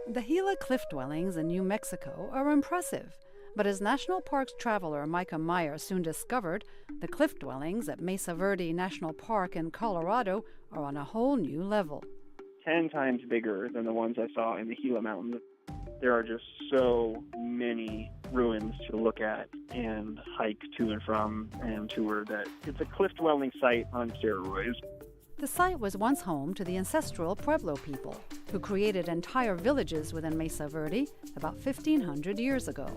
The Gila cliff dwellings in New Mexico are impressive, but as National Parks traveler Mikah Meyer soon discovered, the cliff dwellings at Mesa Verde National Park in Colorado are on a whole new level. 10 times bigger than the ones I saw in the Gila Mountains. There are just so many ruins to look at and hike to and from and tour that it's a cliff dwelling site on steroids. The site was once home to the ancestral Pueblo people, who created entire villages within Mesa Verde about 1,500 years ago.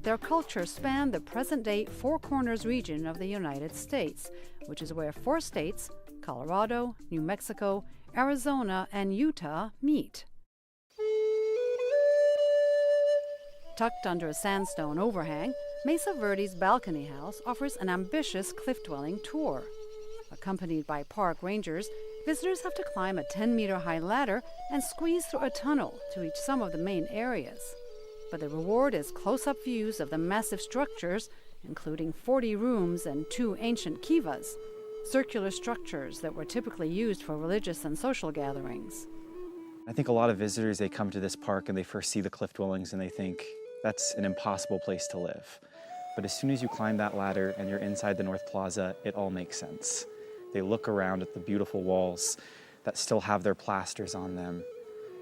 Their culture spanned the present-day Four Corners region of the United States, which is where 4 states, Colorado, New Mexico, Arizona, and Utah, meet. Tucked under a sandstone overhang, Mesa Verde's balcony house offers an ambitious cliff-dwelling tour. Accompanied by park rangers, visitors have to climb a 10-meter-high ladder and squeeze through a tunnel to reach some of the main areas. But the reward is close-up views of the massive structures, including 40 rooms and 2 ancient kivas, circular structures that were typically used for religious and social gatherings. I think a lot of visitors, they come to this park and they first see the cliff dwellings and they think that's an impossible place to live. But as soon as you climb that ladder and you're inside the North Plaza, it all makes sense. They look around at the beautiful walls that still have their plasters on them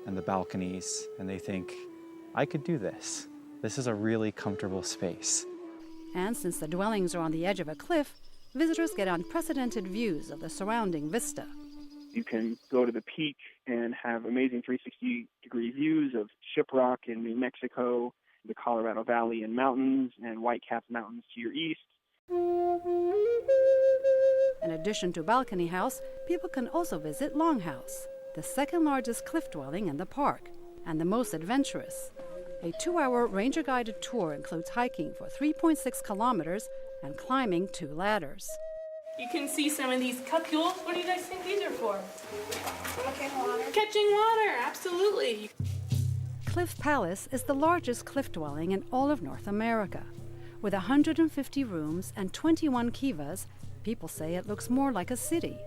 and the balconies, and they think, I could do this. This is a really comfortable space. And since the dwellings are on the edge of a cliff, visitors get unprecedented views of the surrounding vista. You can go to the peak and have amazing 360-degree views of Shiprock in New Mexico, the Colorado Valley and mountains, and Whitecap Mountains to your east. In addition to Balcony House, people can also visit Longhouse, the second largest cliff dwelling in the park, and the most adventurous. A 2-hour ranger-guided tour includes hiking for 3.6 kilometers and climbing 2 ladders. You can see some of these cupules. What do you guys think these are for? Catching water. Catching water, absolutely. Cliff Palace is the largest cliff dwelling in all of North America. With 150 rooms and 21 kivas, people say it looks more like a city.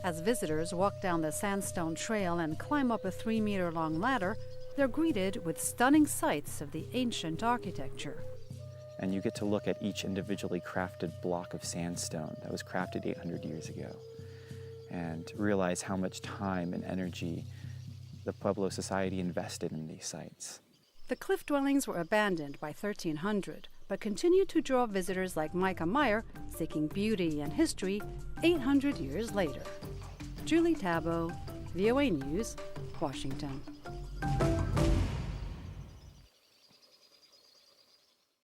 As visitors walk down the sandstone trail and climb up a 3-meter-long ladder, they're greeted with stunning sights of the ancient architecture. And you get to look at each individually crafted block of sandstone that was crafted 800 years ago and realize how much time and energy the Pueblo society invested in these sites. The cliff dwellings were abandoned by 1300, but continued to draw visitors like Mikah Meyer seeking beauty and history 800 years later. Julie Tabo, VOA News, Washington.